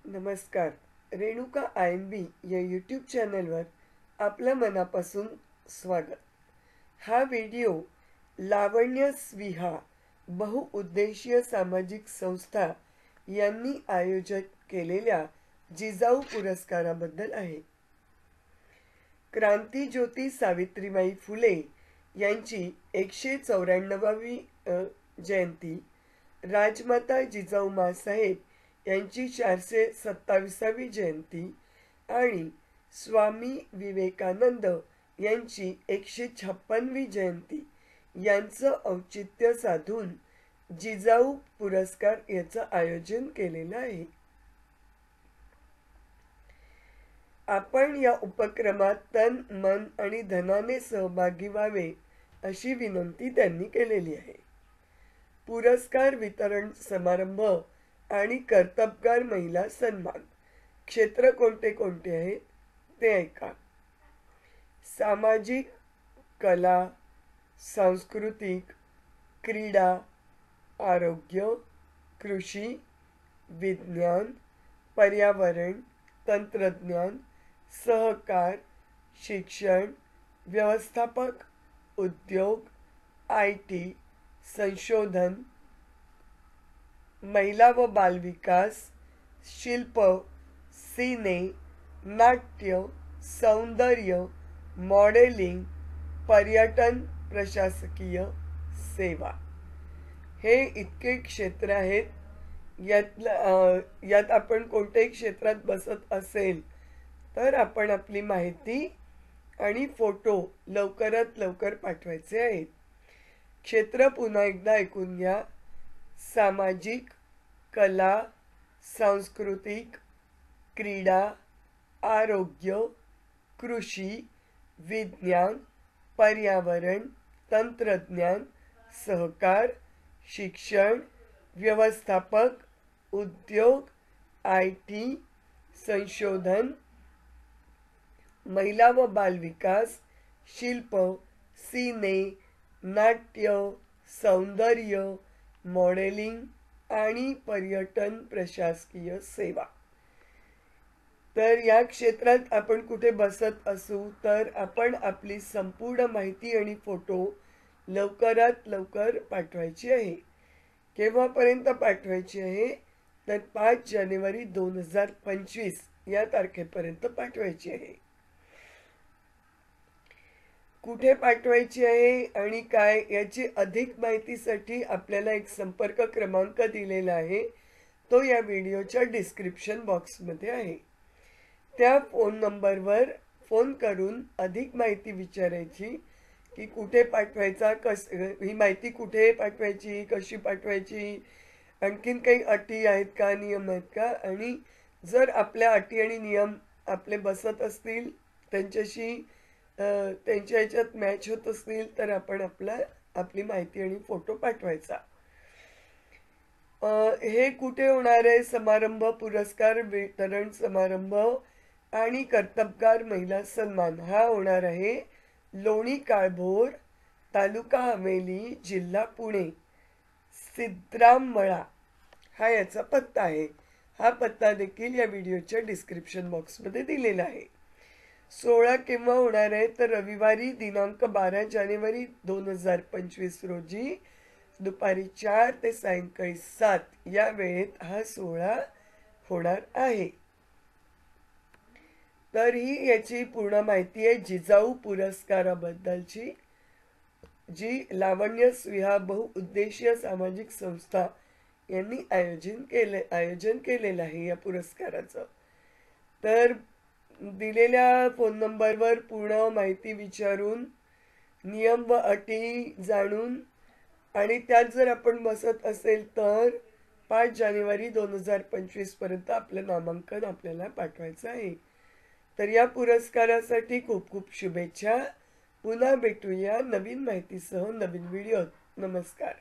नमस्कार. रेणुका IMB या YouTube चॅनलवर आपलं मनापासून स्वागत. हा व्हिडिओ लावण्य स्विहा बहुउद्देशीय सामाजिक संस्था यांनी आयोजित केलेल्या जिजाऊ पुरस्काराबद्दल आहे. क्रांतीज्योती सावित्रीबाई फुले यांची 194वी जयंती, राजमाता जिजाऊ माँसाहेब यांची 427वी जयंती आणि स्वामी विवेकानंद यांची 156वी जयंती यांचं औचित्य साधून जिजाऊ पुरस्कार याचं आयोजन केलेलं आहे. आपण या उपक्रमात तन मन आणि धनाने सहभागी व्हावे अशी विनंती त्यांनी केलेली आहे. पुरस्कार वितरण समारंभ आणि कर्तबगार महिला सन्मान क्षेत्र कोणते कोणते आहेत ते ऐका. सामाजिक, कला, सांस्कृतिक, क्रीडा, आरोग्य, कृषी, विज्ञान, पर्यावरण, तंत्रज्ञान, सहकार, शिक्षण, व्यवस्थापक, उद्योग, IT, संशोधन, महिला व बालविकास, शिल्प, सिने, नाट्य, सौंदर्य, मॉडेलिंग, पर्यटन, प्रशासकीय सेवा हे इतके क्षेत्र आहेत. यात आपण कोणत्याही क्षेत्रात बसत असेल तर आपण आपली माहिती आणि फोटो लवकरात लवकर पाठवायचे आहेत. क्षेत्र पुन्हा एकदा ऐकून घ्या. सामाजिक, कला, सांस्कृतिक, क्रीडा, आरोग्य, कृषी, विज्ञान, पर्यावरण, तंत्रज्ञान, सहकार, शिक्षण, व्यवस्थापक, उद्योग, IT, संशोधन, महिला व बालविकास, शिल्प, सिने, नाट्य, सौंदर्य, मॉडेलिंग आणि पर्यटन, प्रशासकीय सेवा. तर या क्षेत्रात आपण कुठे बसत असू तर आपण आपली संपूर्ण माहिती आणि फोटो लवकरात लवकर पाठवायची आहे. केव्हापर्यंत पाठवायची आहे तर 5 जानेवारी 2025 या तारखेपर्यंत पाठवायची आहे. कुठे पाठवायची आहे आणि काय याची अधिक माहितीसाठी आपल्याला एक संपर्क क्रमांक दिलेला आहे. तो या व्हिडिओच्या डिस्क्रिप्शन बॉक्समध्ये आहे. त्या फोन नंबरवर फोन करून अधिक माहिती विचारायची की कुठे पाठवायचा, ही माहिती कुठे पाठवायची, कशी पाठवायची, आणखीन काही अटी आहेत का, नियम आहेत का, आणि जर आपल्या अटी आणि नियम आपले बसत असतील, त्यांच्या ह्याच्यात मॅच होत असतील तर आपण आपली माहिती आणि फोटो पाठवायचा. हे कुठे होणार आहे समारंभ? पुरस्कार वितरण समारंभ आणि कर्तबगार महिला सन्मान हा होणार आहे लोणी काळभोर, तालुका हवेली, जिल्हा पुणे, सिद्धराममळा हा याचा पत्ता आहे. हा पत्ता देखील या व्हिडिओच्या डिस्क्रिप्शन बॉक्समध्ये दिलेला आहे. 16 केव्हा होणार आहे तर रविवारी दिनांक 12 जानेवारी 2025 रोजी दुपारी 4 ते सायंकाळी 7 या वेळेत हा सोहळा होणार आहे. तर ही याची पूर्ण माहिती आहे जिजाऊ पुरस्काराबद्दलची, जी लावण्य स्विहा बहुउद्देशीय सामाजिक संस्था यांनी आयोजन केलेलं आहे या पुरस्काराचं. तर दिलेल्या फोन नंबरवर पूर्ण माहिती विचारून, नियम व अटी जाणून आणि त्यात जर आपण बसत असेल तर 5 जानेवारी 2025 पर्यंत आपलं नामांकन आपल्याला पाठवायचं आहे. तर या पुरस्कारासाठी खूप खूप शुभेच्छा. पुन्हा भेटूया नवीन माहितीसह नवीन व्हिडिओत. नमस्कार.